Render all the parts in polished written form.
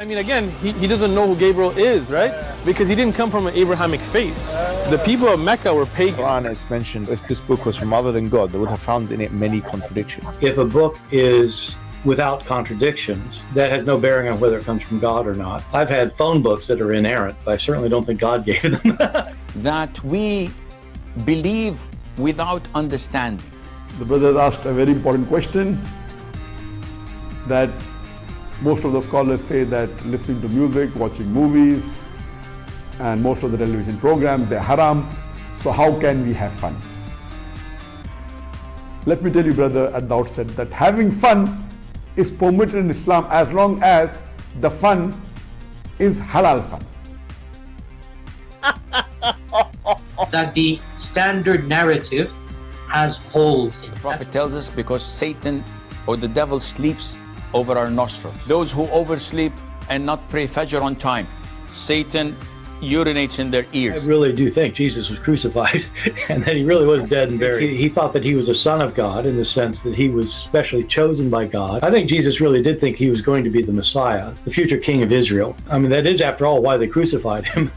I mean, again, he doesn't know who Gabriel is, right? Because he didn't come from an Abrahamic faith. The people of Mecca were pagan. Quran is mentioned, if this book was from other than God, they would have found in it many contradictions. If a book is without contradictions, that has no bearing on whether it comes from God or not. I've had phone books that are inerrant, but I certainly don't think God gave them. That we believe without understanding. The brother asked a very important question, that most of the scholars say that listening to music, watching movies, and most of the television programs, they're haram. So how can we have fun? Let me tell you, brother, at the outset, that having fun is permitted in Islam as long as the fun is halal fun. That the standard narrative has holes in it. The Prophet tells us because Satan or the devil sleeps over our nostrils. Those who oversleep and not pray Fajr on time, Satan urinates in their ears. I really do think Jesus was crucified and that he really was dead and buried. He thought that he was a son of God in the sense that he was specially chosen by God. I think Jesus really did think he was going to be the Messiah, the future king of Israel. I mean, that is, after all, why they crucified him.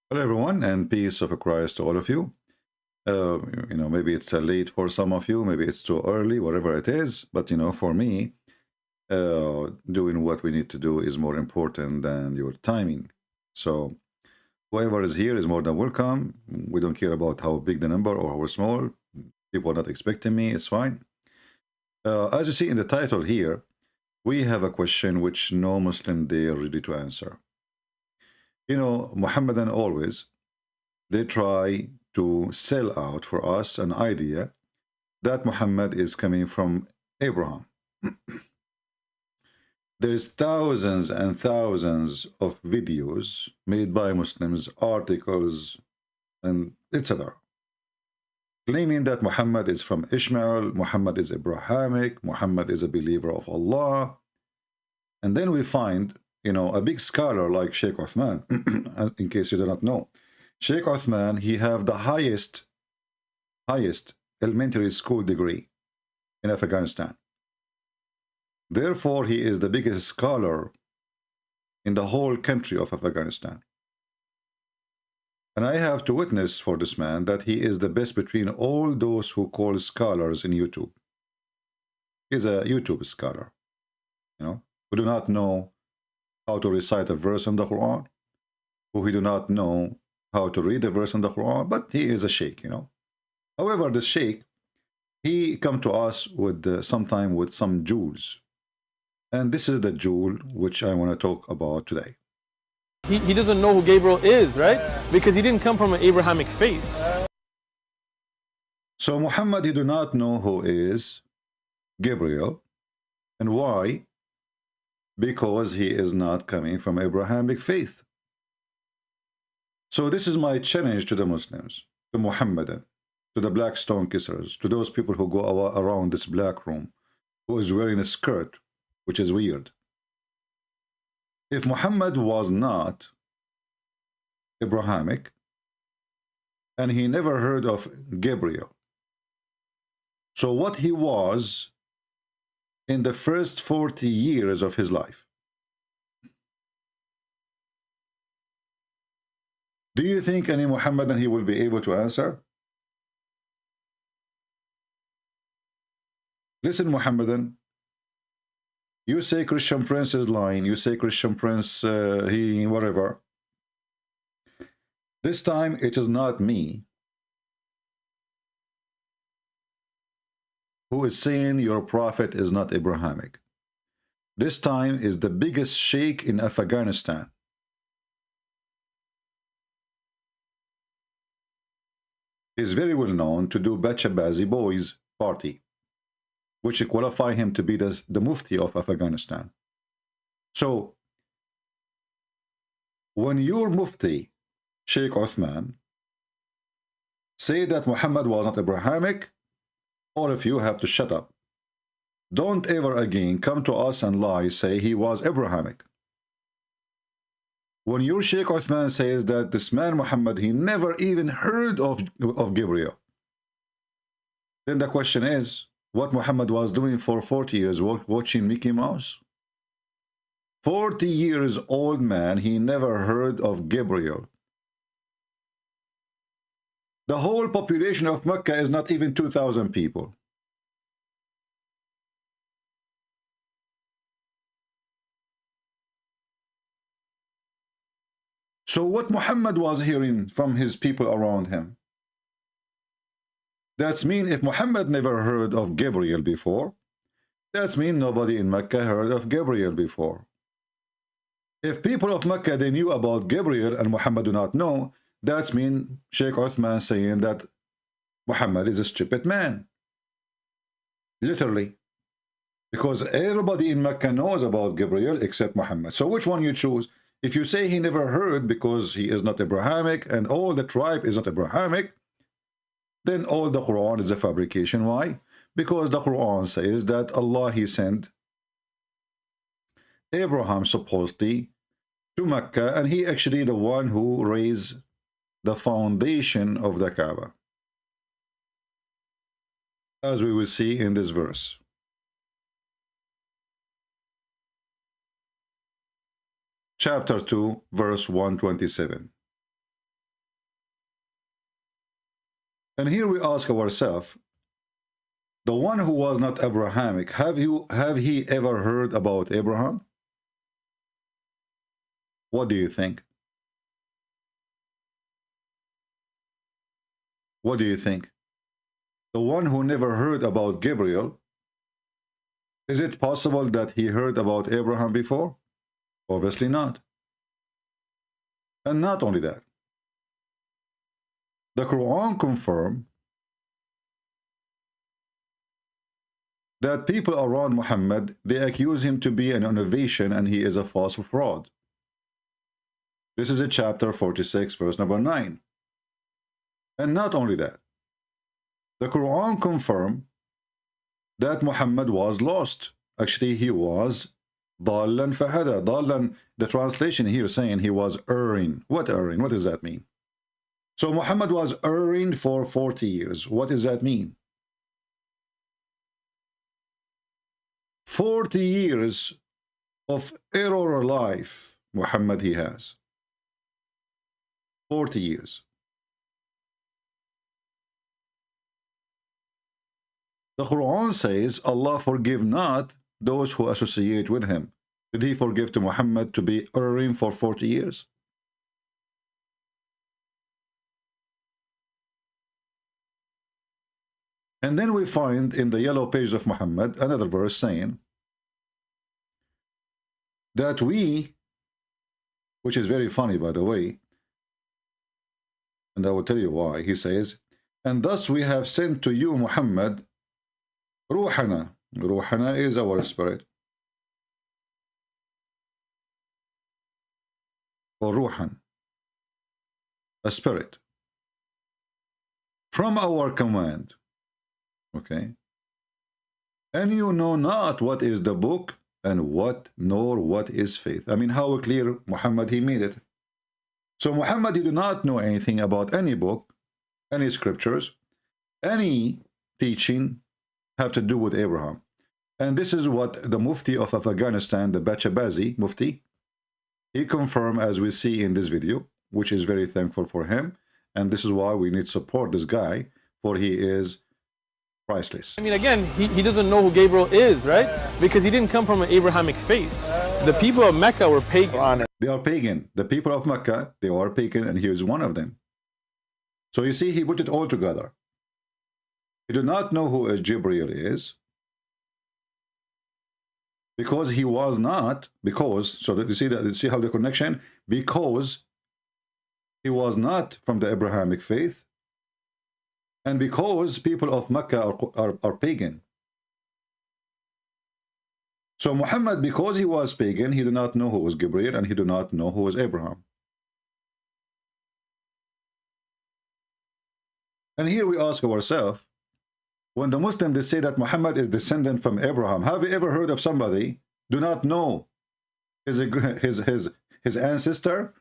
Hello, everyone, and peace of Christ to all of you. Maybe it's late for some of you, maybe it's too early, whatever it is. But, for me, doing what we need to do is more important than your timing. So whoever is here is more than welcome. We don't care about how big the number or how small. People are not expecting me, it's fine. As you see in the title here, we have a question which no Muslim they are ready to answer. Muhammadan always, they try to sell out for us an idea that Muhammad is coming from Abraham. There's thousands and thousands of videos made by Muslims, articles, and etc., claiming that Muhammad is from Ishmael, Muhammad is Abrahamic, Muhammad is a believer of Allah. And then we find a big scholar like Shiekh Uthman, in case you do not know. Shiekh Uthman, he have the highest elementary school degree in Afghanistan. Therefore, he is the biggest scholar in the whole country of Afghanistan. And I have to witness for this man that he is the best between all those who call scholars in YouTube. He's a YouTube scholar, who do not know how to recite a verse in the Quran, who do not know how to read a verse in the Quran, but he is a sheikh, However, the sheikh, he come to us with sometime with some jewels. And this is the jewel which I want to talk about today. He doesn't know who Gabriel is, right? Because he didn't come from an Abrahamic faith. So Muhammad, he do not know who is Gabriel. And why? Because he is not coming from Abrahamic faith. So this is my challenge to the Muslims, to Muhammadan, to the black stone kissers, to those people who go around this black room, who is wearing a skirt, which is weird. If Muhammad was not Abrahamic, and he never heard of Gabriel, so what he was in the first 40 years of his life, do you think any Muhammadan he will be able to answer? Listen, Muhammadan, you say Christian Prince is lying, you say Christian Prince, he whatever. This time it is not me who is saying your prophet is not Abrahamic. This time is the biggest sheikh in Afghanistan. He's very well known to do Bachabazi boys party, which qualify him to be the mufti of Afghanistan. So, when your mufti, Shiekh Uthman, say that Muhammad was not Abrahamic, all of you have to shut up. Don't ever again come to us and lie, say he was Abrahamic. When your Sheikh Uthman says that this man Muhammad, he never even heard of Gabriel, then the question is, what Muhammad was doing for 40 years, watching Mickey Mouse? 40 years old man, he never heard of Gabriel. The whole population of Mecca is not even 2,000 people. So what Muhammad was hearing from his people around him? That's mean if Muhammad never heard of Gabriel before, that's mean nobody in Mecca heard of Gabriel before. If people of Mecca, they knew about Gabriel and Muhammad do not know, that's mean Sheikh Uthman saying that Muhammad is a stupid man. Literally. Because everybody in Mecca knows about Gabriel except Muhammad. So which one you choose? If you say he never heard because he is not Abrahamic and all the tribe is not Abrahamic, then all the Quran is a fabrication. Why? Because the Quran says that Allah, he sent Abraham supposedly to Mecca, and he actually the one who raised the foundation of the Kaaba, as we will see in this verse. Chapter 2, verse 127. And here we ask ourselves, the one who was not Abrahamic, have he ever heard about Abraham? What do you think? What do you think? The one who never heard about Gabriel, is it possible that he heard about Abraham before? Obviously not. And not only that, the Quran confirms that people around Muhammad, they accuse him to be an innovation and he is a false fraud. This is a chapter 46, verse number 9. And not only that, the Quran confirmed that Muhammad was lost. Actually, he was ضَالًا فَهَدَى. ضَالًا, the translation here saying he was erring. What erring? What does that mean? So Muhammad was erring for 40 years. What does that mean? 40 years of error life Muhammad he has. 40 years. The Quran says, Allah forgive not those who associate with him. Did he forgive to Muhammad to be erring for 40 years? And then we find in the yellow page of Muhammad another verse saying that we, which is very funny by the way, and I will tell you why. He says, and thus we have sent to you Muhammad Ruhana. Ruhana is our spirit. Or Ruhan, a spirit. From our command. Okay. And you know not what is the book and what nor what is faith. I mean, how clear Muhammad he made it. So Muhammad he do not know anything about any book, any scriptures, any teaching have to do with Abraham. And this is what the Mufti of Afghanistan, the Bachabazi Mufti, he confirmed, as we see in this video, which is very thankful for him. And this is why we need to support this guy, for he is priceless. I mean, again, he doesn't know who Gabriel is, right? Because he didn't come from an Abrahamic faith. The people of Mecca were pagan. They are pagan. The people of Mecca, they are pagan, and he is one of them. So you see, he put it all together. He did not know who Gabriel is, because he was not, so that you see how the connection, because he was not from the Abrahamic faith, and because people of Mecca are pagan. So Muhammad, because he was pagan, he did not know who was Gabriel, and he did not know who was Abraham. And here we ask ourselves, when the Muslims they say that Muhammad is descendant from Abraham, have you ever heard of somebody do not know his ancestor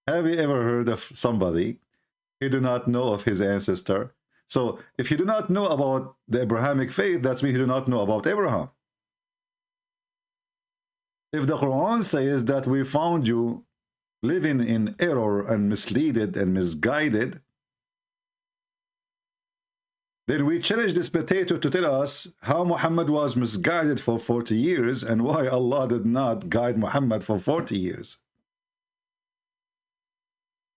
Have you ever heard of somebody who do not know of his ancestor? So if you do not know about the Abrahamic faith, that means you do not know about Abraham. If the Quran says that we found you living in error and misleaded and misguided, then we challenge this potato to tell us how Muhammad was misguided for 40 years and why Allah did not guide Muhammad for 40 years.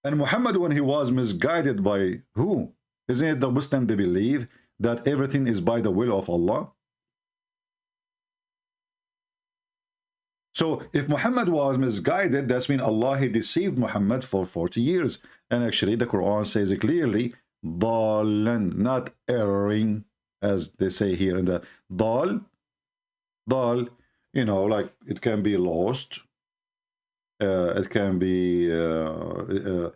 And Muhammad, when he was misguided by who? Isn't it the Muslim they believe that everything is by the will of Allah? So if Muhammad was misguided, that's mean Allah he deceived Muhammad for 40 years. And actually the Quran says it clearly, dalan, not erring, as they say here in the dal, you know, like it can be lost. It can be, you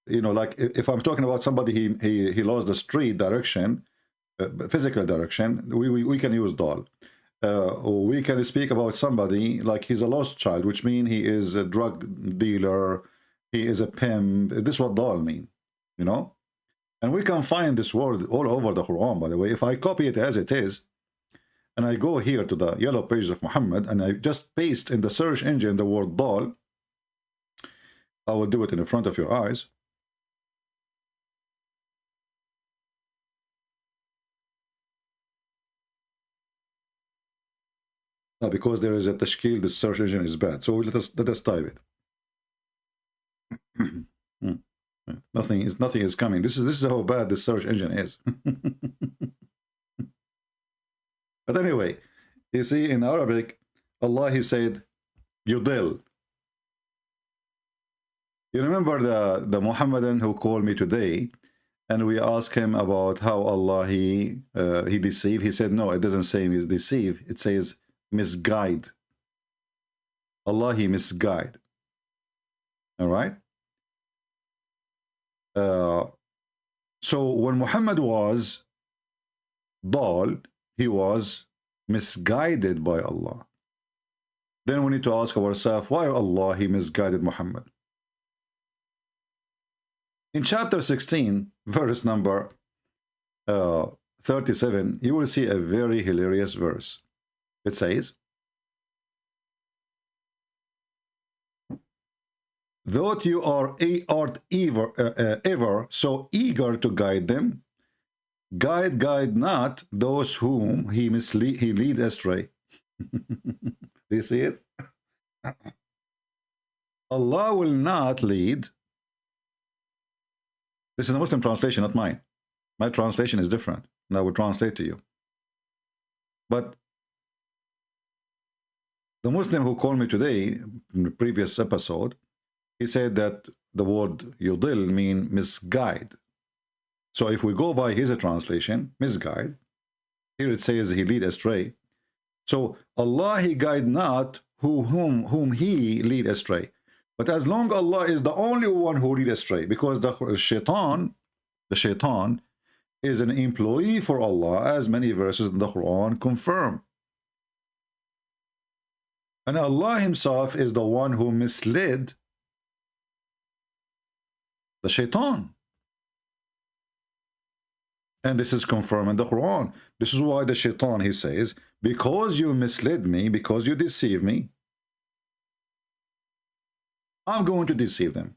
know, like if I'm talking about somebody, he lost the street direction, physical direction, we can use dal. Or we can speak about somebody like he's a lost child, which means he is a drug dealer, he is a pimp. This is what dal mean, you know? And we can find this word all over the Quran, by the way. If I copy it as it is, and I go here to the yellow pages of Muhammad, and I just paste in the search engine the word dal, I will do it in the front of your eyes. Because there is a tashkil, the search engine is bad. So let us type it. Nothing is coming. This is how bad the search engine is. But anyway, you see in Arabic, Allah he said, Yudil. You remember the Muhammadan who called me today, and we asked him about how Allah he deceived. He said no, it doesn't say he's deceived. It says misguide. Allah he misguide. All right. So when Muhammad was dal, he was misguided by Allah. Then we need to ask ourselves, why Allah he misguided Muhammad? In chapter 16, verse number 37, you will see a very hilarious verse. It says, though you art ever so eager to guide them, guide not those whom he lead astray. Do you see it? Allah will not lead. This is a Muslim translation, not mine. My translation is different, and I will translate to you. But the Muslim who called me today in the previous episode, he said that the word yudil mean misguide. So if we go by his translation, misguide, here it says he lead astray. So Allah he guide not whom he lead astray. But as long Allah is the only one who lead astray, because the shaitan is an employee for Allah, as many verses in the Quran confirm. And Allah himself is the one who misled the shaitan. And this is confirmed in the Quran. This is why the shaitan, he says, because you misled me, because you deceived me, I'm going to deceive them.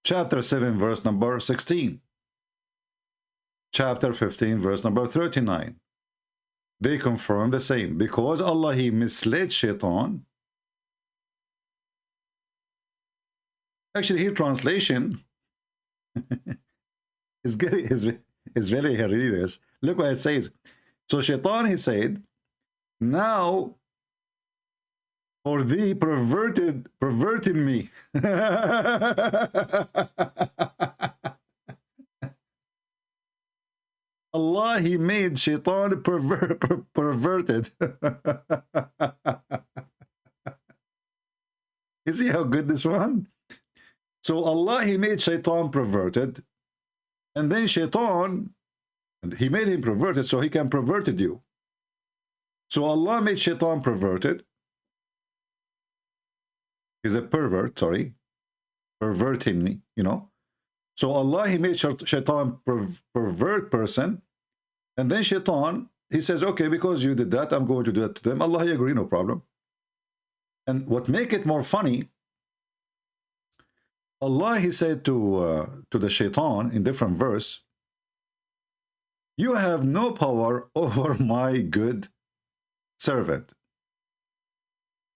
Chapter 7, verse number 16. Chapter 15, verse number 39. They confirm the same. Because Allah, he misled shaitan. Actually, here translation is very hilarious. Look what it says. So shaitan, he said, now for thee perverted me. Allah, he made shaitan perverted. You see how good this one? So Allah, he made shaitan perverted. And then Shaitan, he made him perverted so he can perverted you. So Allah made Shaitan perverted. He's a pervert, sorry. Perverting me, you know. So Allah, he made Shaitan pervert person. And then Shaitan, he says, okay, because you did that, I'm going to do that to them. Allah, he agree, no problem. And what make it more funny, Allah, he said to the Shaitan in different verse, you have no power over my good servant.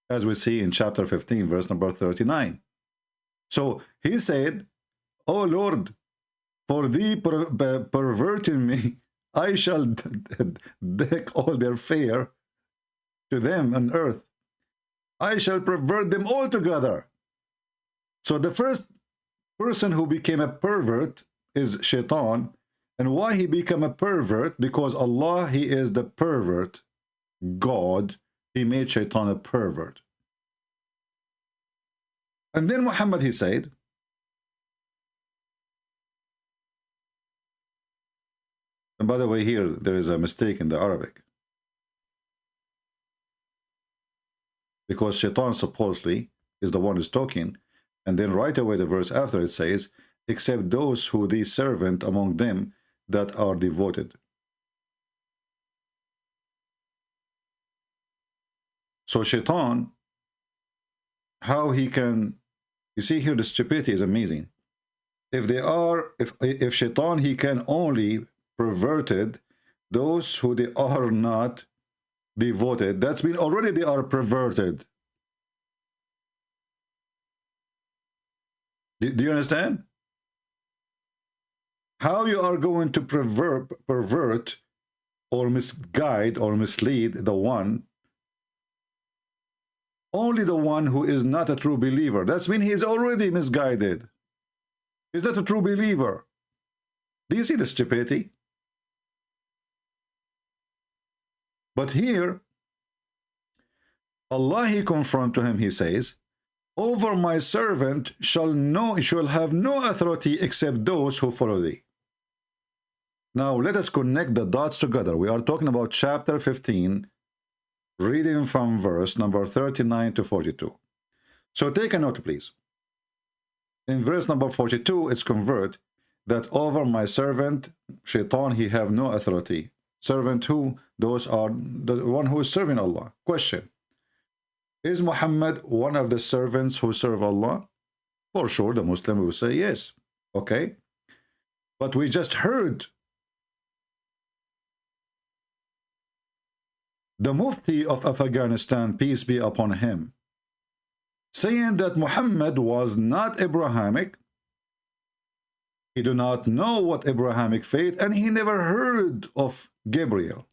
As we see in chapter 15, verse number 39. So he said, oh Lord, for thee perverting me, I shall deck all their fare to them on earth. I shall pervert them altogether. So the first person who became a pervert is Shaitan. And why he became a pervert? Because Allah, he is the pervert. God, he made Shaitan a pervert. And then Muhammad, he said, and by the way, here there is a mistake in the Arabic. Because Shaitan supposedly is the one who's talking. And then right away the verse after it says, except those who thee servant among them that are devoted. So Shaitan, how he can, you see here the stupidity is amazing. If they are, if Shaitan, he can only perverted those who they are not devoted, that's mean already they are perverted. Do you understand? How you are going to pervert or misguide or mislead the one, only the one who is not a true believer. That's mean he is already misguided. He's not a true believer. Do you see the stupidity? But here, Allah, he confirmed to him, he says, over my servant shall have no authority except those who follow thee. Now let us connect the dots together. We are talking about chapter 15, reading from verse number 39 to 42. So take a note, please. In verse number 42, it's convert that over my servant, Shaitan, he have no authority. Servant who? Those are the one who is serving Allah. Question. Is Muhammad one of the servants who serve Allah? For sure, the Muslim will say yes. Okay. But we just heard the Mufti of Afghanistan, peace be upon him, saying that Muhammad was not Abrahamic. He do not know what Abrahamic faith, and he never heard of Gabriel.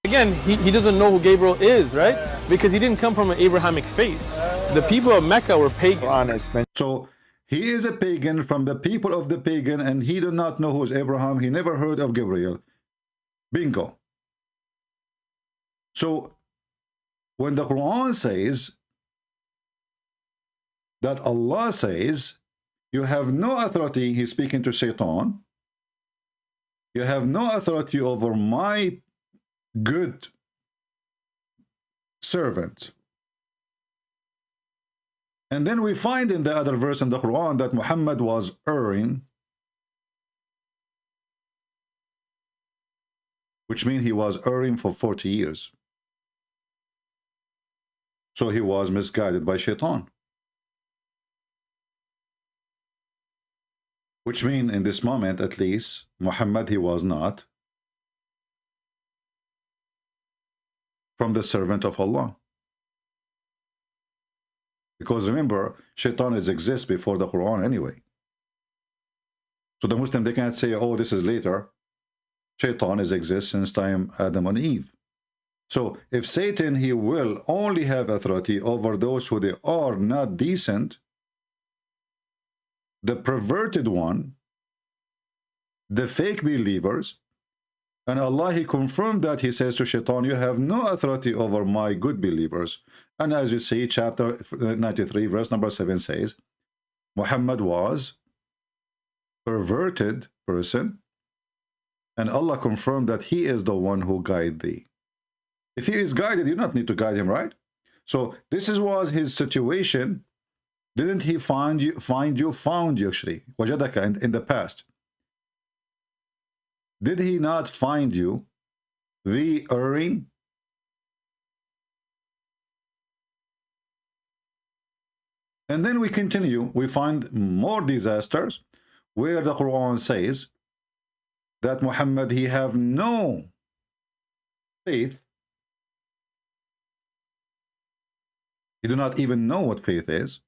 Again, he doesn't know who Gabriel is, right? Because he didn't come from an Abrahamic faith. The people of Mecca were pagan. So he is a pagan from the people of the pagan, and he do not know who is Abraham. He never heard of Gabriel. Bingo. So when the Quran says that Allah says, you have no authority, he's speaking to Shaitan, you have no authority over my good servant. And then we find in the other verse in the Quran that Muhammad was erring, which means he was erring for 40 years. So he was misguided by Shaitan. Which means in this moment, at least, Muhammad, he was not from the servant of Allah. Because remember, Shaitan exists before the Quran anyway. So the Muslim, they can't say, oh, this is later. Shaitan exists since time Adam and Eve. So if Satan, he will only have authority over those who they are not decent, the perverted one, the fake believers, and Allah, he confirmed that. He says to Shaitan, you have no authority over my good believers. And as you see, chapter 93, verse number 7 says, Muhammad was perverted person, and Allah confirmed that He is the one who guide thee. If he is guided, you don't need to guide him, right? So this was his situation. Didn't he found you actually, wajadaka in the past? Did he not find you the erring? And then we continue, we find more disasters where the Quran says that Muhammad, he have no faith. He do not even know what faith is.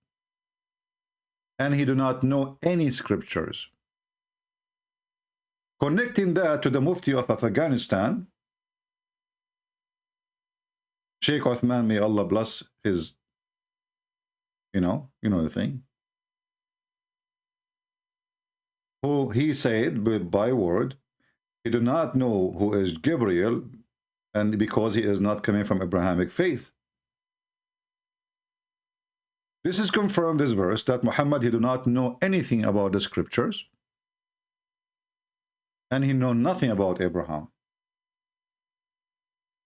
And he do not know any scriptures. Connecting that to the Mufti of Afghanistan, Shiekh Uthman, may Allah bless his, you know the thing, who he said by word, he do not know who is Gabriel, and because he is not coming from Abrahamic faith. This is confirmed, this verse, that Muhammad, he do not know anything about the scriptures, and he know nothing about Abraham.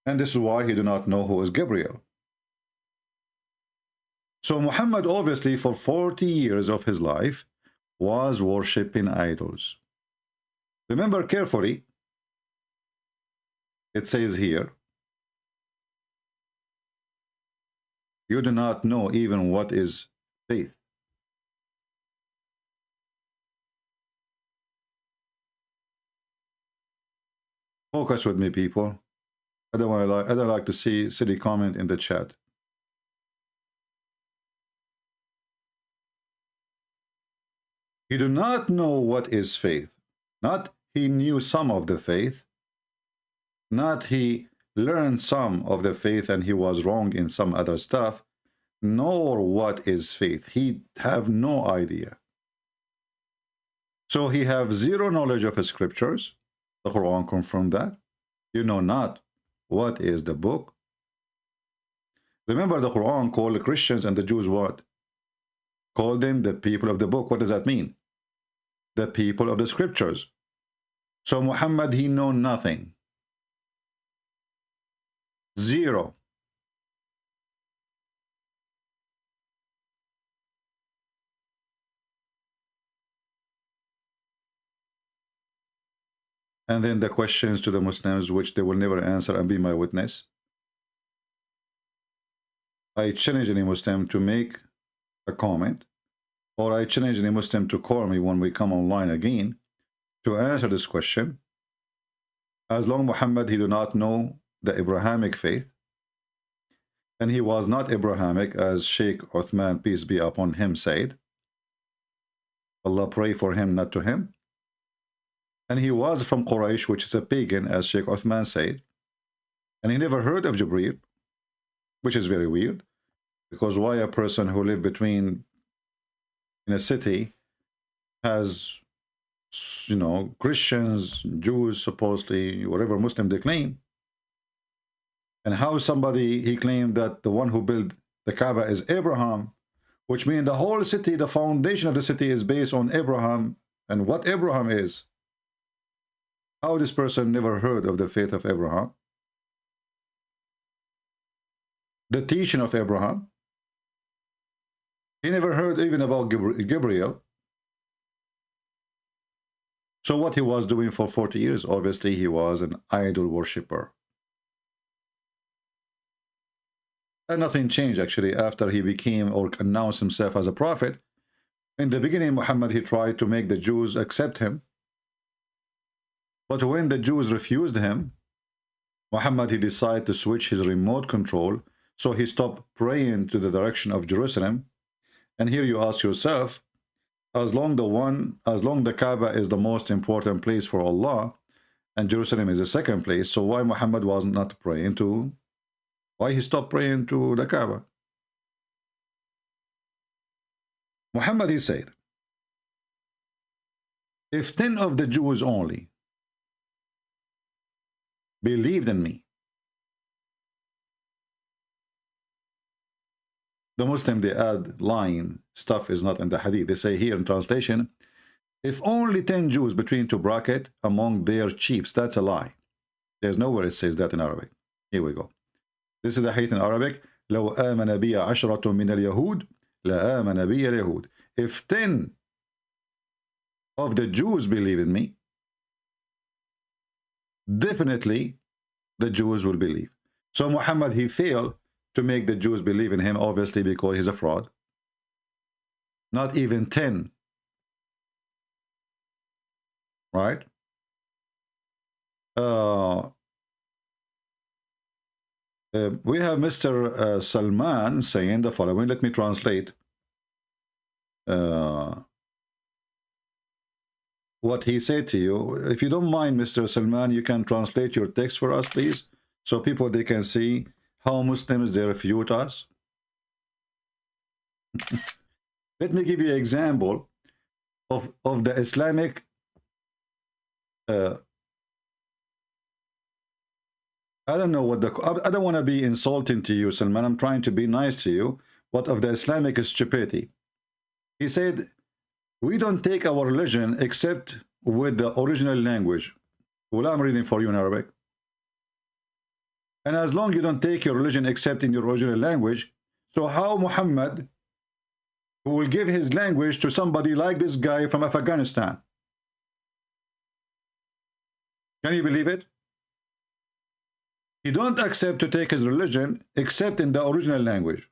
And this is why he do not know who is Gabriel. So Muhammad, obviously, for 40 years of his life, was worshipping idols. Remember carefully, it says here, you do not know even what is faith. Focus with me, people. I don't like to see silly comment in the chat. He do not know what is faith. Not he knew some of the faith. Not he learned some of the faith and he was wrong in some other stuff, nor what is faith. He have no idea. So he have zero knowledge of his scriptures. The Quran confirmed that. You know not what is the book. Remember, the Quran called the Christians and the Jews what? Called them the people of the book. What does that mean? The people of the scriptures. So Muhammad, he know nothing. Zero. And then the questions to the Muslims, which they will never answer and be my witness. I challenge any Muslim to make a comment, or I challenge any Muslim to call me when we come online again to answer this question. As long Muhammad, he do not know the Abrahamic faith, and he was not Abrahamic, as Sheikh Uthman, peace be upon him, said. Allah pray for him, not to him. And he was from Quraysh, which is a pagan, as Sheikh Uthman said. And he never heard of Jibreel, which is very weird. Because why a person who lived in a city has, Christians, Jews, supposedly, whatever Muslim they claim. And how somebody, he claimed that the one who built the Kaaba is Abraham, which means the whole city, the foundation of the city is based on Abraham and what Abraham is. How this person never heard of the faith of Abraham, the teaching of Abraham. He never heard even about Gabriel. So what he was doing for 40 years, obviously he was an idol worshipper. And nothing changed actually after he became or announced himself as a prophet. In the beginning, Muhammad, he tried to make the Jews accept him. But when the Jews refused him, Muhammad, he decided to switch his remote control. So he stopped praying to the direction of Jerusalem. And here you ask yourself, as long the Kaaba is the most important place for Allah, and Jerusalem is the second place, so why Muhammad was not praying to, why he stopped praying to the Kaaba? Muhammad, he said, if 10 of the Jews only believed in me, the Muslim, they add lying stuff is not in the hadith. They say here in translation, If only 10 Jews between two bracket among their chiefs, that's a lie. There's nowhere it says that in Arabic. Here we go. This is the hadith in Arabic. لو آمن بي عشرة من اليهود لآمن بي اليهود. If 10 of the Jews believe in me, definitely the Jews will believe. So Muhammad, he failed to make the Jews believe in him, obviously, because he's a fraud. Not even 10. Right? We have Mr. Salman saying the following. Let me translate what he said to you. If you don't mind, Mr. Salman, you can translate your text for us, please, so people, they can see how Muslims, they refute us. Let me give you an example of the Islamic I don't know what I don't want to be insulting to you, Salman. I'm trying to be nice to you. What of the Islamic stupidity? He said, we don't take our religion except with the original language. Well, I'm reading for you in Arabic. And as long as you don't take your religion except in your original language, so how Muhammad, who will give his language to somebody like this guy from Afghanistan? Can you believe it? He don't accept to take his religion except in the original language.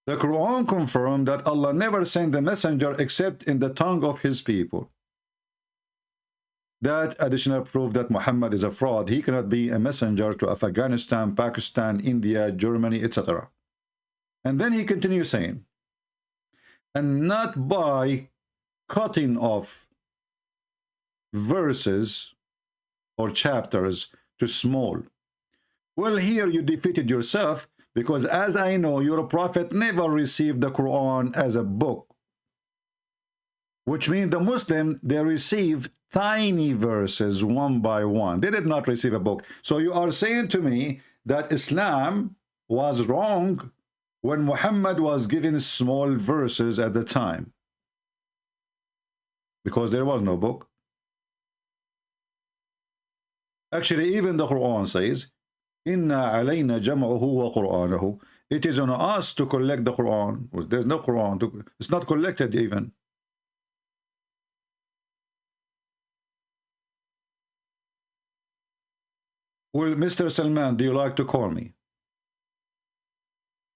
The Quran confirmed that Allah never sent the messenger except in the tongue of his people. That additional proof that Muhammad is a fraud. He cannot be a messenger to Afghanistan, Pakistan, India, Germany, etc. And then he continues saying, and not by cutting off verses or chapters to small. Well, here you defeated yourself, because as I know, your prophet never received the Quran as a book, which means the Muslim, they receive tiny verses one by one. They did not receive a book. So you are saying to me that Islam was wrong when Muhammad was given small verses at the time, because there was no book. Actually, even the Quran says, Inna alayna jam'uhu wa Qur'anahu. It is on us to collect the Quran. There's no Quran. It's not collected even. Well, Mr. Salman, do you like to call me?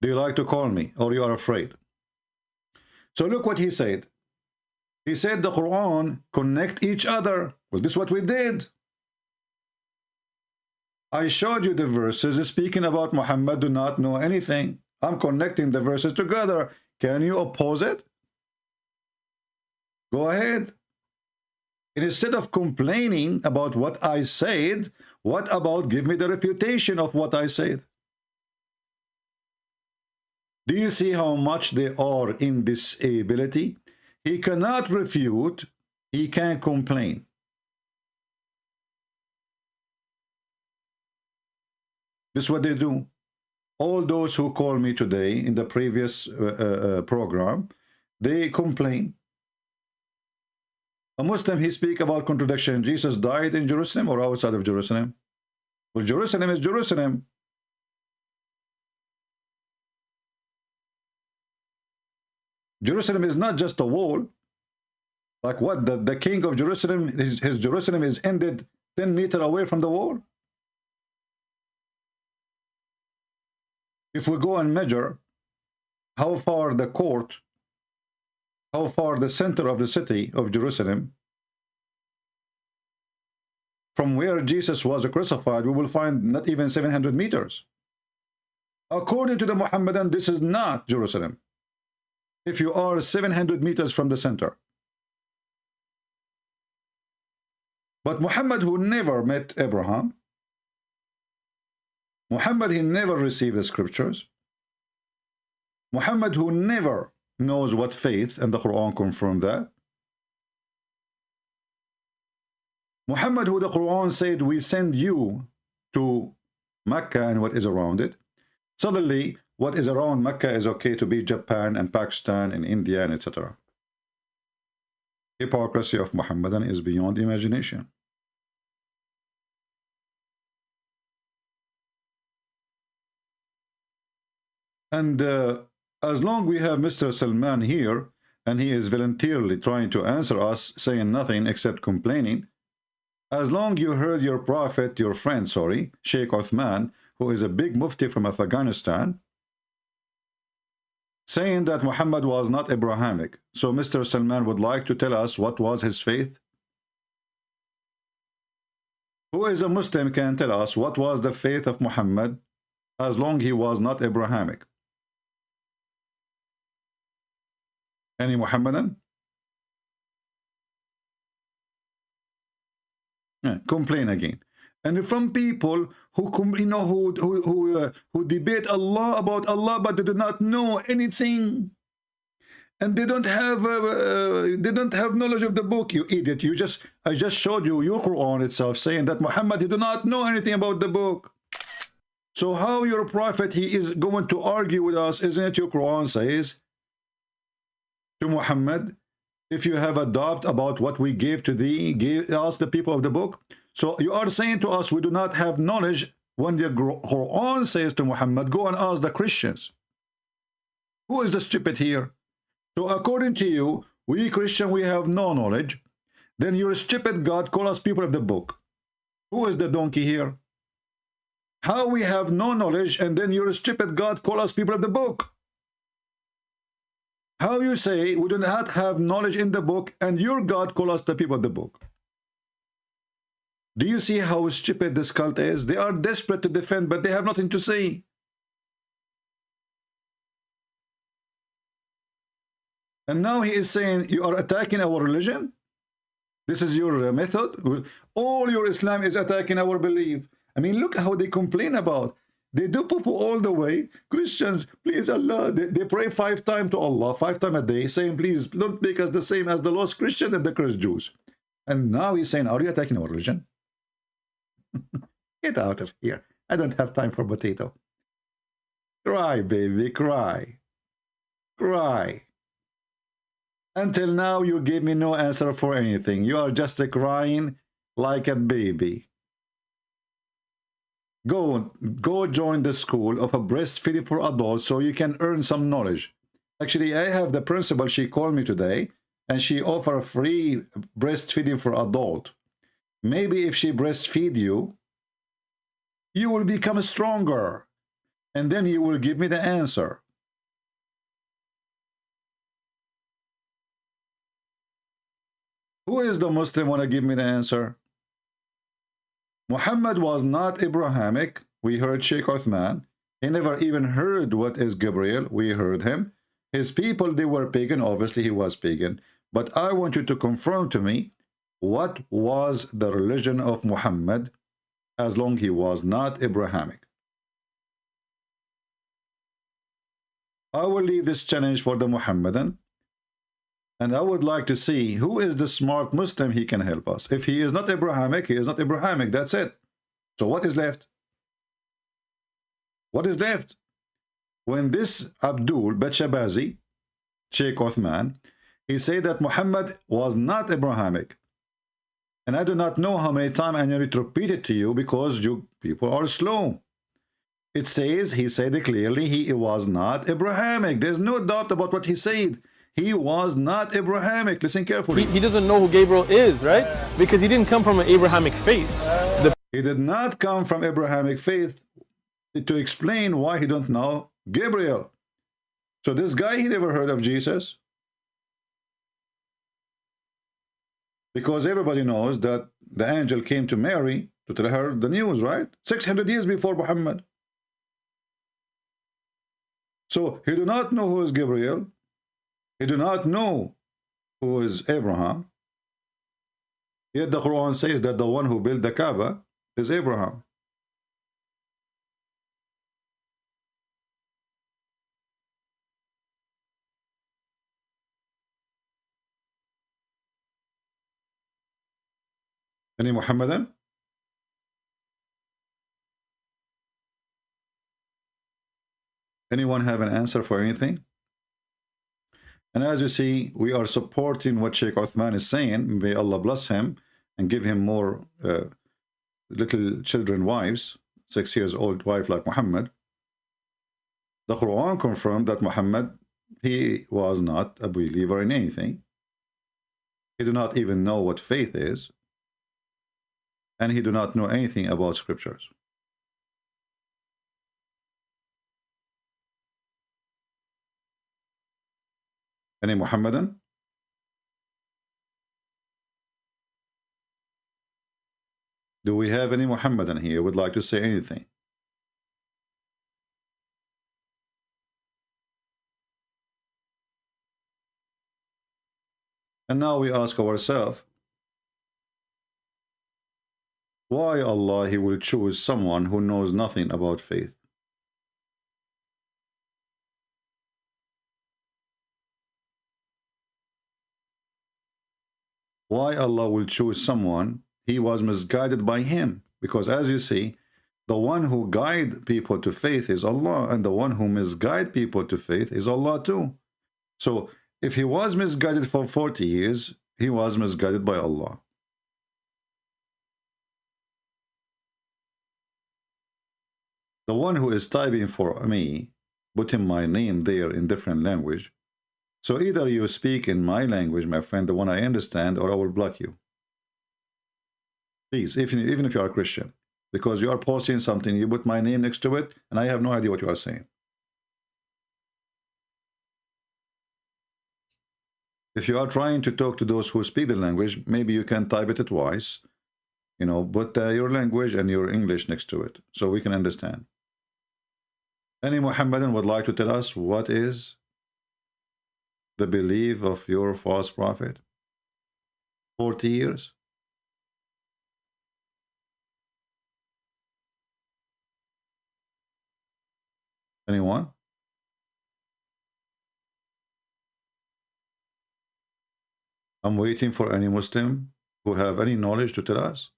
Do you like to call me, or you are afraid? So look what he said. He said the Quran connect each other. Well, this is what we did. I showed you the verses speaking about Muhammad do not know anything. I'm connecting the verses together. Can you oppose it? Go ahead. And instead of complaining about what I said, what about give me the refutation of what I said? Do you see how much they are in disability? He cannot refute, he can't complain. This is what they do. All those who call me today in the previous program, they complain. A Muslim, he speak about contradiction. Jesus died in Jerusalem or outside of Jerusalem? Well, Jerusalem is Jerusalem. Jerusalem is not just a wall. Like what? The king of Jerusalem, his Jerusalem is ended 10 meters away from the wall. If we go and measure how far the court, how far the center of the city of Jerusalem, from where Jesus was crucified, we will find not even 700 meters. According to the Muhammadan, this is not Jerusalem. If you are 700 meters from the center. But Muhammad, who never met Abraham, Muhammad, he never received the scriptures. Muhammad, who never knows what faith, and the Quran confirmed that. Muhammad, who the Quran said, we send you to Mecca and what is around it. Suddenly, what is around Mecca is okay to be Japan and Pakistan and India and etc. Hypocrisy of Muhammadan is beyond imagination. And as long we have Mr. Salman here, and he is voluntarily trying to answer us, saying nothing except complaining, as long you heard your prophet, your friend, sorry, Shiekh Uthman, who is a big mufti from Afghanistan, saying that Muhammad was not Abrahamic. So Mr. Salman would like to tell us what was his faith. Who is a Muslim can tell us what was the faith of Muhammad as long he was not Abrahamic. Any Muhammadan? Yeah, complain again. And from people who who debate Allah about Allah, but they do not know anything, and they don't have knowledge of the book. You idiot! I just showed you your Quran itself saying that Muhammad, he do not know anything about the book. So how your prophet, he is going to argue with us? Isn't it your Quran says to Muhammad, if you have a doubt about what we gave to thee, ask the people of the book. So you are saying to us we do not have knowledge when the Quran says to Muhammad, go and ask the Christians. Who is the stupid here? So according to you, we Christian, we have no knowledge. Then your stupid God call us people of the book. Who is the donkey here? How we have no knowledge and then your stupid God call us people of the book? How you say we do not have knowledge in the book and your God call us the people of the book? Do you see how stupid this cult is? They are desperate to defend, but they have nothing to say. And now he is saying you are attacking our religion? This is your method? All your Islam is attacking our belief. I mean, look how they complain about. They do poo-poo all the way. Christians, please Allah. They pray 5 times to Allah, 5 times a day, saying, please don't make us the same as the lost Christian and the cursed Jews. And now he's saying, are you attacking our religion? Get out of here. I don't have time for potato. Cry, baby, cry. Cry. Until now, you gave me no answer for anything. You are just crying like a baby. Go join the school of a breastfeeding for adults so you can earn some knowledge. Actually, I have the principal. She called me today and she offered free breastfeeding for adult. Maybe if she breastfeed you, you will become stronger. And then you will give me the answer. Who is the Muslim want to give me the answer? Muhammad was not Abrahamic. We heard Shiekh Uthman. He never even heard what is Gabriel. We heard him. His people, they were pagan. Obviously, he was pagan. But I want you to confirm to me, what was the religion of Muhammad as long he was not Abrahamic? I will leave this challenge for the Muhammadan. And I would like to see who is the smart Muslim he can help us. If he is not Abrahamic, he is not Abrahamic. That's it. So what is left? What is left? When this Abdul Batshabazi, Shiekh Uthman, he said that Muhammad was not Abrahamic. And I do not know how many times I need to repeat it to you because you people are slow. It says, he said it clearly, he was not Abrahamic. There's no doubt about what he said. He was not Abrahamic. Listen carefully. He doesn't know who Gabriel is, right? Because he didn't come from an Abrahamic faith. He did not come from Abrahamic faith to explain why he don't know Gabriel. So this guy, he never heard of Jesus. Because everybody knows that the angel came to Mary to tell her the news, right? 600 years before Muhammad. So he do not know who is Gabriel. He do not know who is Abraham. Yet the Quran says that the one who built the Kaaba is Abraham. Any Muhammadan? Anyone have an answer for anything? And as you see, we are supporting what Sheikh Uthman is saying. May Allah bless him and give him more little children wives, 6 years old wife like Muhammad. The Quran confirmed that Muhammad, he was not a believer in anything. He do not even know what faith is. And he do not know anything about scriptures. Any Muhammadan? Do we have any Muhammadan here who would like to say anything? And now we ask ourselves, why Allah he will choose someone who knows nothing about faith? Why Allah will choose someone? He was misguided by him, because as you see, the one who guide people to faith is Allah, and the one who misguide people to faith is Allah too. So if he was misguided for 40 years, he was misguided by Allah. The one who is typing for me, putting my name there in different language. So either you speak in my language, my friend, the one I understand, or I will block you. Please, even if you are a Christian, because you are posting something, you put my name next to it, and I have no idea what you are saying. If you are trying to talk to those who speak the language, maybe you can type it twice, you know, put your language and your English next to it, so we can understand. Any Muhammadan would like to tell us what is the belief of your false prophet? 40 years? Anyone? I'm waiting for any Muslim who have any knowledge to tell us.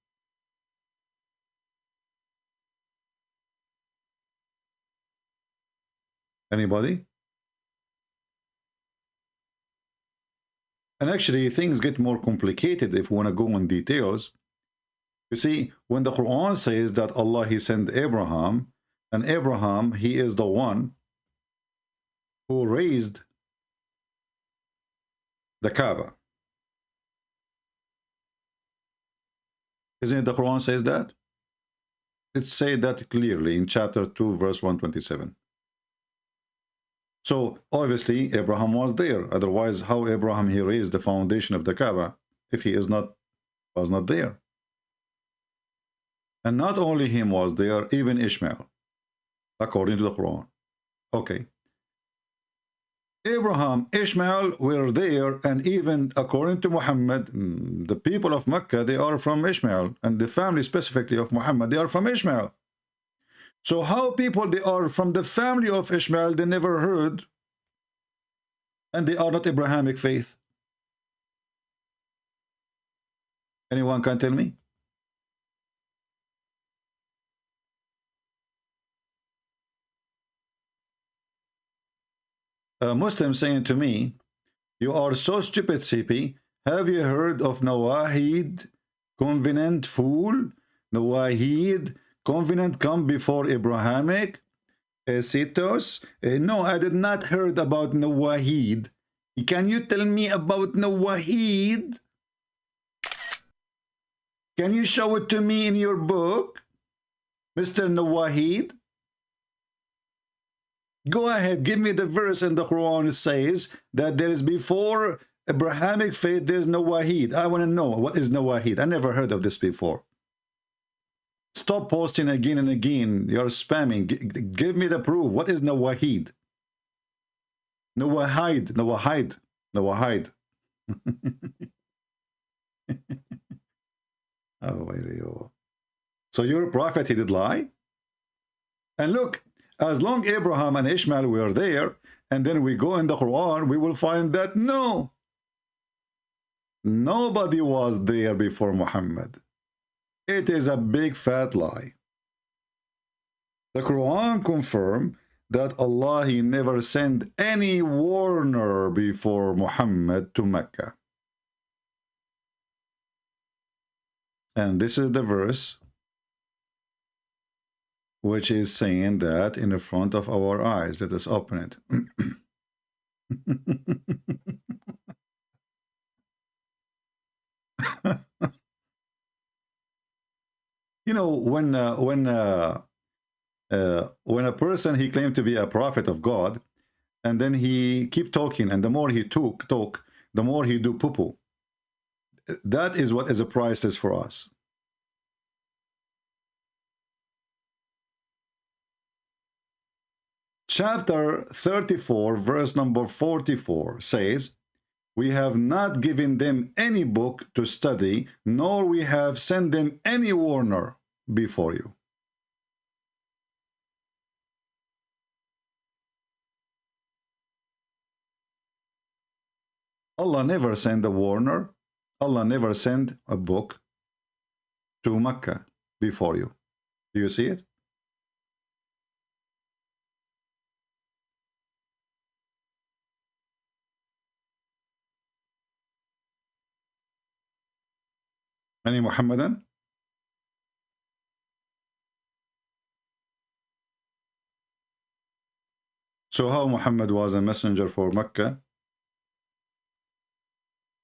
Anybody? And actually, things get more complicated if we want to go in details. You see, when the Quran says that Allah, he sent Abraham, and Abraham, he is the one who raised the Kaaba. Isn't it the Quran says that? It says that clearly in chapter 2, verse 127. So obviously Abraham was there. Otherwise, how Abraham he raised the foundation of the Kaaba if he was not there? And not only him was there, even Ishmael, according to the Quran. Okay. Abraham, Ishmael were there, and even according to Muhammad, the people of Mecca, they are from Ishmael, and the family specifically of Muhammad, they are from Ishmael. So how people they are from the family of Ishmael, they never heard, and they are not Abrahamic faith? Anyone can tell me? A Muslim saying to me, you are so stupid, CP. Have you heard of Nawahid, covenant fool? Nawahid, covenant come before Abrahamic? Citos? No, I did not heard about Nawahid. Can you tell me about Nawahid? Can you show it to me in your book, Mr. Nawahid? Go ahead, give me the verse in the Quran. It says that there is before Abrahamic faith, there's Nawahid. I want to know, what is Nawahid? I never heard of this before. Stop posting again and again. You're spamming. Give me the proof. What is Nawahid? Nawahid. Nawahid. Nawahid. Oh, wait. So your prophet, he did lie? And look, as long Abraham and Ishmael were there, and then we go in the Quran, we will find that no, nobody was there before Muhammad. It is a big fat lie. The Quran confirms that Allah, He never sent any warner before Muhammad to Mecca. And this is the verse which is saying that in the front of our eyes. Let us open it. You know, when a person, he claimed to be a prophet of God, and then he keep talking, and the more he talk, the more he do poo-poo. That is what is a priceless for us. Chapter 34, verse number 44 says, we have not given them any book to study, nor we have sent them any warner before you. Allah never sent a warner. Allah never sent a book to Mecca before you. Do you see it? Any Muhammadan? So how Muhammad was a messenger for Mecca,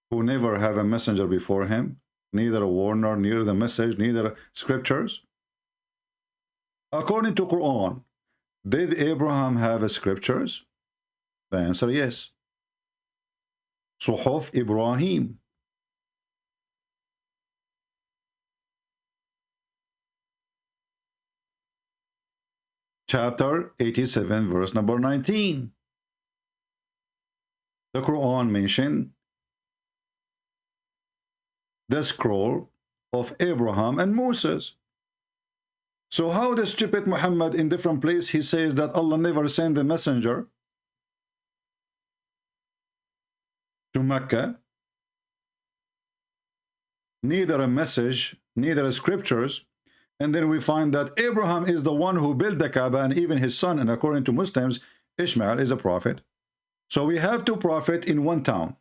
who never have a messenger before him, neither a warner, neither the message, neither scriptures? According to Quran, did Abraham have scriptures? The answer, yes. Suhuf Ibrahim. Chapter 87, verse number 19. The Quran mentioned the scroll of Abraham and Moses. So how the stupid Muhammad in different place, he says that Allah never sent a messenger to Mecca, neither a message, neither scriptures, and then we find that Abraham is the one who built the Kaaba, and even his son, and according to Muslims, Ishmael is a prophet. So we have two prophets in one town.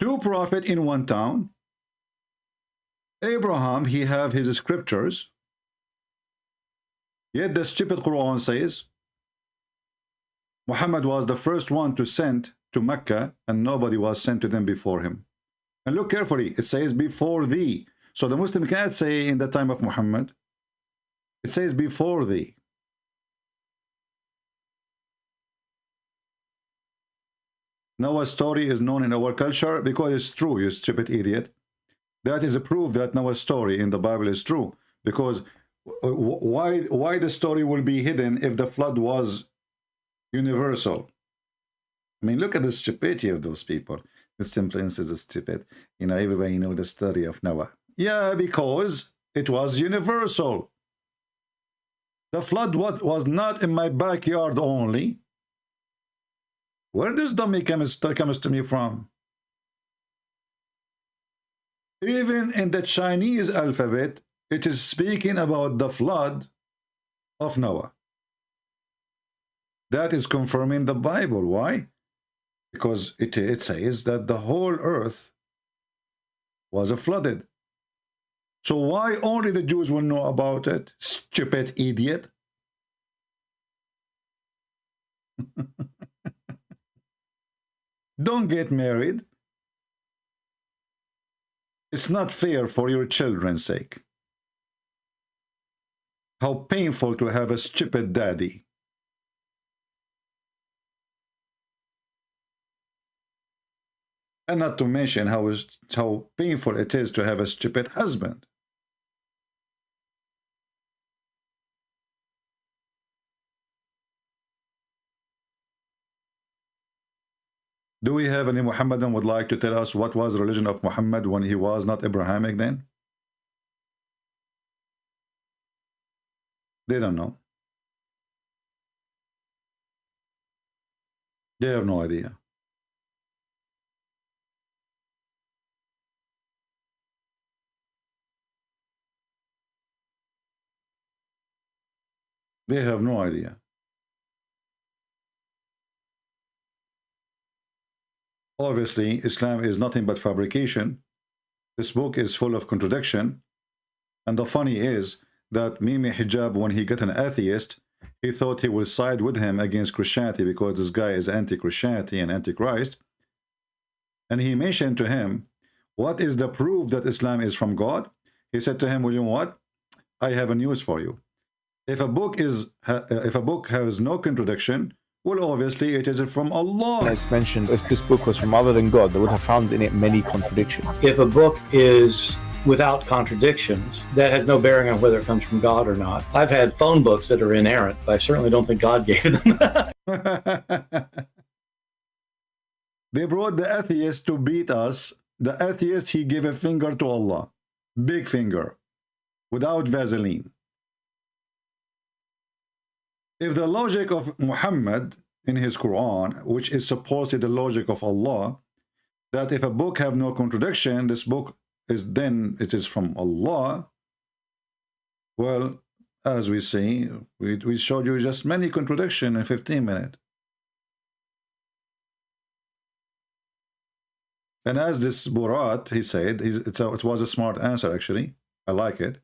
Two prophets in one town. Abraham, he have his scriptures. Yet the stupid Quran says Muhammad was the first one to send to Mecca, and nobody was sent to them before him. And look carefully, it says before thee. So the Muslim cannot say in the time of Muhammad. It says before thee. Noah's story is known in our culture because it's true, you stupid idiot. That is a proof that Noah's story in the Bible is true. Because why the story will be hidden if the flood was universal? I mean, look at the stupidity of those people. The simplicity is stupid. You know, everybody know the story of Noah. Yeah, because it was universal. The flood was not in my backyard only. Where does dummy comes to me from? Even in the Chinese alphabet, it is speaking about the flood of Noah. That is confirming the Bible. Why? Because it says that the whole earth was flooded. So why only the Jews will know about it? Stupid idiot. Don't get married. It's not fair for your children's sake. How painful to have a stupid daddy. And not to mention how painful it is to have a stupid husband. Do we have any Muhammadan would like to tell us what was the religion of Muhammad when he was not Abrahamic then? They don't know. They have no idea. They have no idea. Obviously, Islam is nothing but fabrication. This book is full of contradiction. And the funny is that Mimi Hijab, when he got an atheist, he thought he would side with him against Christianity because this guy is anti-Christianity and anti-Christ. And he mentioned to him, what is the proof that Islam is from God? He said to him, well, you know what? I have a news for you. If a book has no contradiction, well, obviously it is from Allah. It's mentioned if this book was from other than God, they would have found in it many contradictions. If a book is without contradictions, that has no bearing on whether it comes from God or not. I've had phone books that are inerrant, but I certainly don't think God gave them. They brought the atheist to beat us. The atheist, he gave a finger to Allah. Big finger. Without Vaseline. If the logic of Muhammad in his Quran, which is supposedly the logic of Allah, that if a book have no contradiction, this book is then it is from Allah. Well, as we see, we showed you just many contradictions in 15 minutes. And as this Burat, he said, it was a smart answer actually. I like it.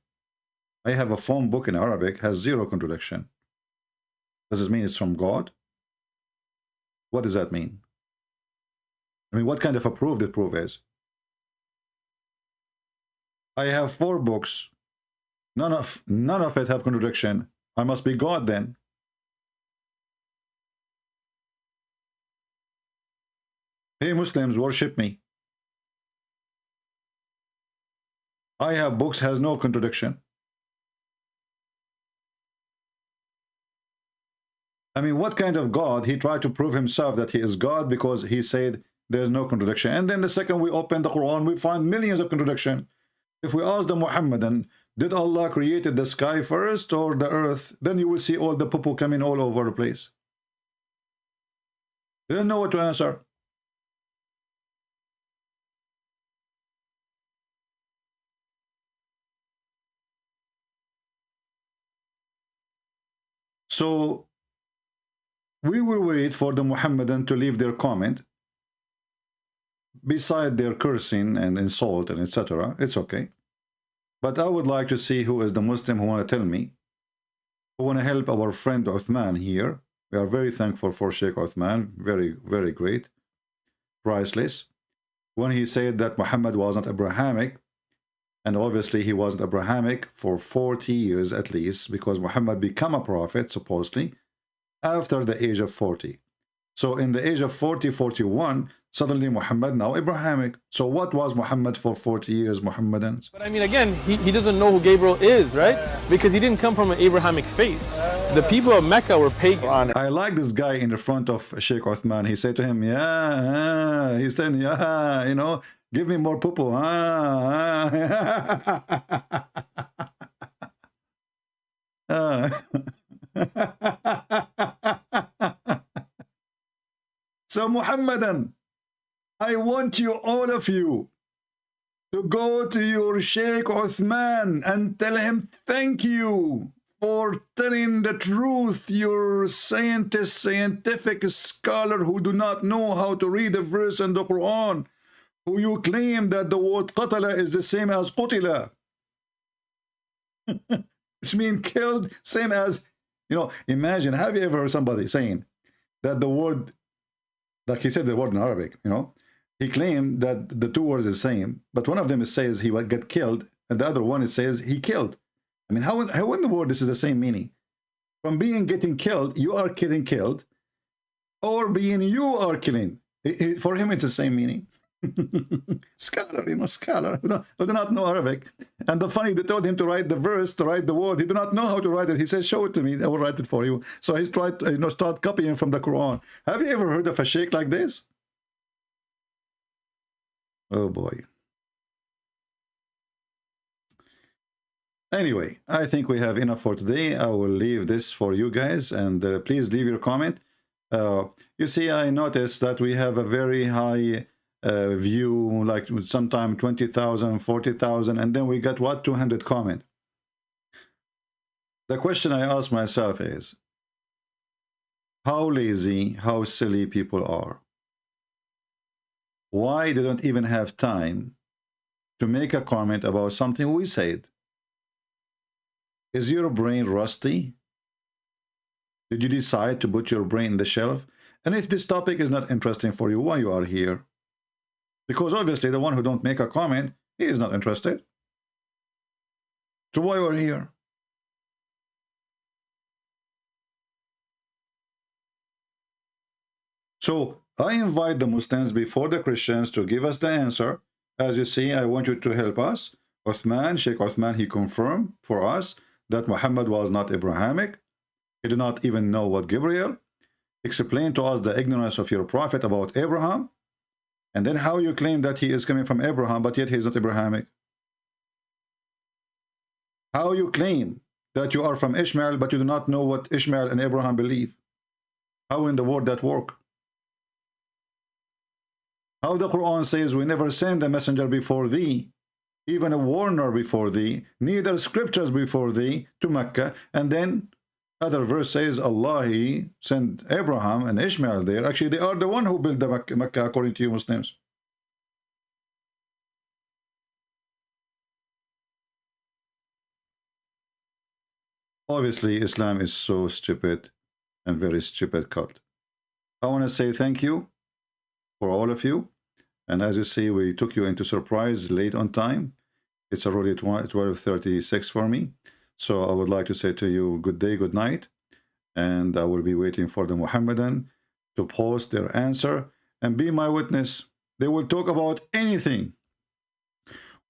I have a phone book in Arabic, has zero contradiction. Does it mean it's from God? What does that mean? I mean, what kind of a proof the proof is? I have 4 books. None of it have contradiction. I must be God then. Hey Muslims, worship me. I have books has no contradiction. I mean, what kind of God? He tried to prove himself that he is God because he said there's no contradiction. And then the second we open the Quran, we find millions of contradiction. If we ask the Muhammadan, did Allah created the sky first or the earth? Then you will see all the poo-poo coming all over the place. They don't know what to answer. So we will wait for the Muhammadan to leave their comment. Beside their cursing and insult and etc., it's okay. But I would like to see who is the Muslim who want to tell me, who want to help our friend Uthman here. We are very thankful for Shiekh Uthman. Very, very great. Priceless. When he said that Muhammad was not Abrahamic, and obviously he wasn't Abrahamic for 40 years at least, because Muhammad became a prophet, supposedly, after the age of 40. So in the age of 40, 41, suddenly Muhammad now Abrahamic. So what was Muhammad for 40 years, Muhammadans? But I mean, again, he doesn't know who Gabriel is, right? Because he didn't come from an Abrahamic faith. The people of Mecca were pagan. I like this guy in the front of Shiekh Uthman. He said to him, yeah, he said, yeah, you know, give me more poo-poo. So Muhammadan, I want you, all of you, to go to your Shiekh Uthman and tell him thank you for telling the truth. You're scientific scholar who do not know how to read a verse in the Quran, who you claim that the word qatala is the same as qutila. Which means killed, same as, you know, imagine, have you ever heard somebody saying that the word, like he said the word in Arabic, you know, he claimed that the 2 words are the same, but one of them says he would get killed, and the other one it says he killed. I mean, how in the world this is the same meaning? From being getting killed, you are getting killed, or being you are killing. For him, it's the same meaning. Scholar, you know, scholar who do not know Arabic. And the funny, they told him to write the verse, to write the word. He do not know how to write it. He says, show it to me, I will write it for you. So he's tried to, you know, start copying from the Quran. Have you ever heard of a sheikh like this? Oh boy. Anyway, I think we have enough for today. I will leave this for you guys, and please leave your comment. You see, I noticed that we have a very high view, like sometime 20,000, 40,000, and then we got what, 200 comment. The question I ask myself is, how lazy, how silly people are. Why they don't even have time to make a comment about something we said? Is your brain rusty? Did you decide to put your brain in the shelf? And if this topic is not interesting for you, why you are here? Because obviously the one who don't make a comment, he is not interested. So why you are here? So I invite the Muslims before the Christians to give us the answer. As you see, I want you to help us. Uthman, Sheikh Uthman, he confirmed for us that Muhammad was not Abrahamic. He did not even know what Gabriel. Explain to us the ignorance of your prophet about Abraham. And then how you claim that he is coming from Abraham, but yet he is not Abrahamic. How you claim that you are from Ishmael, but you do not know what Ishmael and Abraham believe. How in the world that work? How the Quran says, we never send a messenger before thee, even a warner before thee, neither scriptures before thee to Mecca. And then other verse says Allah he sent Abraham and Ishmael there. Actually, they are the one who built the Mecca according to you Muslims. Obviously, Islam is so stupid and very stupid cult. I want to say thank you for all of you. And as you see, we took you into surprise late on time. It's already 12:36 for me. So I would like to say to you, good day, good night. And I will be waiting for the Muhammadan to post their answer and be my witness. They will talk about anything.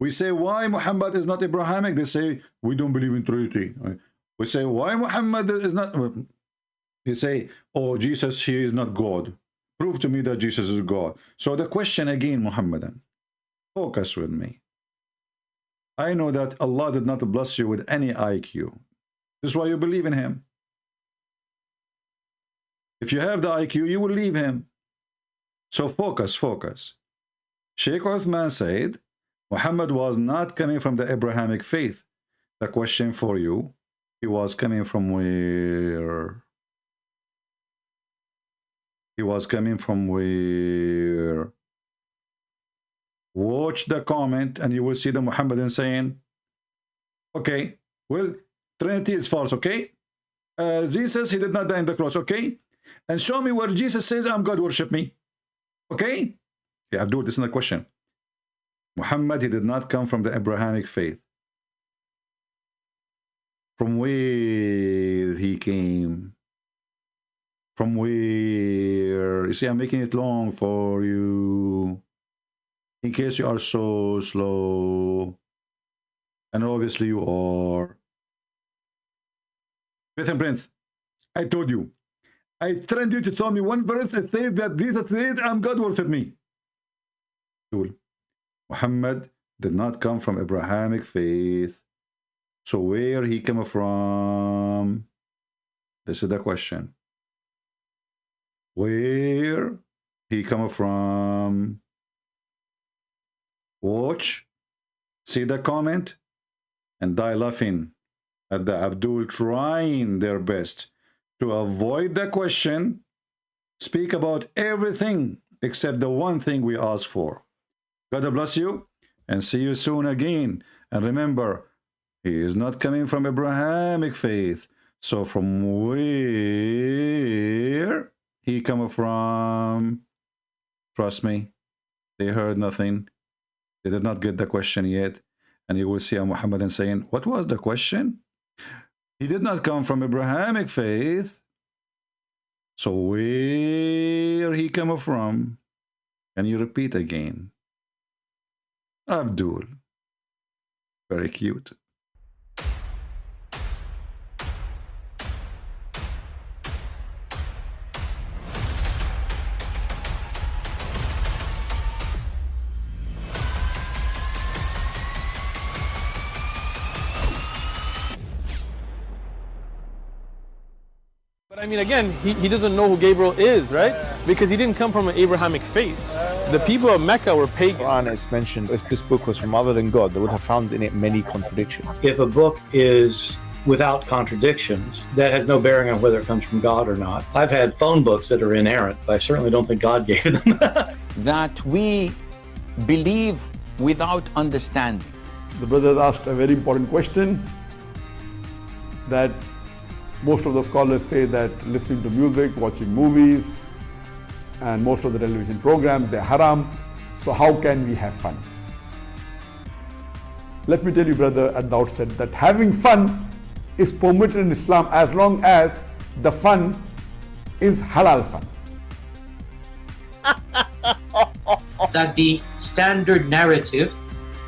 We say, why Muhammad is not Abrahamic? They say, we don't believe in Trinity. We say, why Muhammad is not... They say, oh, Jesus, he is not God. Prove to me that Jesus is God. So the question again, Muhammadan, focus with me. I know that Allah did not bless you with any IQ. This is why you believe in him. If you have the IQ, you will leave him. So focus, focus. Sheikh Uthman said, Muhammad was not coming from the Abrahamic faith. The question for you, he was coming from where? He was coming from where? Watch the comment and you will see the Muhammadan saying, okay, well, Trinity is false, okay? Jesus, he did not die on the cross, okay? And show me where Jesus says, I'm God, worship me. Okay? Yeah, Abdul, this is not a question. Muhammad, he did not come from the Abrahamic faith. From where he came? From where? You see, I'm making it long for you. In case you are so slow. And obviously you are. Faith and Prince, I told you. I trained you to tell me one verse that says that Jesus said, I'm God, worship me. Muhammad did not come from Abrahamic faith. So where he came from? This is the question. Where he come from? Watch, see the comment, and die laughing at the Abdul trying their best to avoid the question, speak about everything except the one thing we ask for. God bless you and see you soon again. And remember, he is not coming from Abrahamic faith. So from where he come from? Trust me, they heard nothing. They did not get the question yet. And you will see a Muhammadan saying, what was the question? He did not come from Abrahamic faith. So where he come from? Can you repeat again? Abdul. Very cute. But I mean, again, he doesn't know who Gabriel is, right? Because he didn't come from an Abrahamic faith. The people of Mecca were pagan. Quran is mentioned, if this book was from other than God, they would have found in it many contradictions. If a book is without contradictions, that has no bearing on whether it comes from God or not. I've had phone books that are inerrant, but I certainly don't think God gave them. That we believe without understanding. The brother asked a very important question, that most of the scholars say that listening to music, watching movies, and most of the television programs, they're haram. So how can we have fun? Let me tell you, brother, at the outset that having fun is permitted in Islam as long as the fun is halal fun. That the standard narrative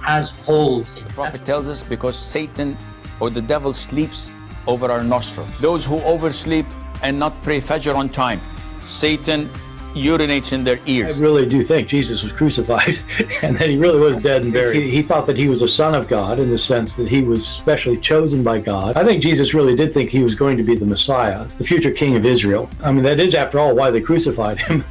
has holes in it. The Prophet tells us because Satan or the devil sleeps over our nostrils. Those who oversleep and not pray Fajr on time, Satan urinates in their I ears. really do think Jesus was crucified and that he really was dead and buried. He thought that he was a son of God in the sense that he was specially chosen by God. I think Jesus really did think he was going to be the Messiah, the future king of Israel. I mean, that is, after all, why they crucified him.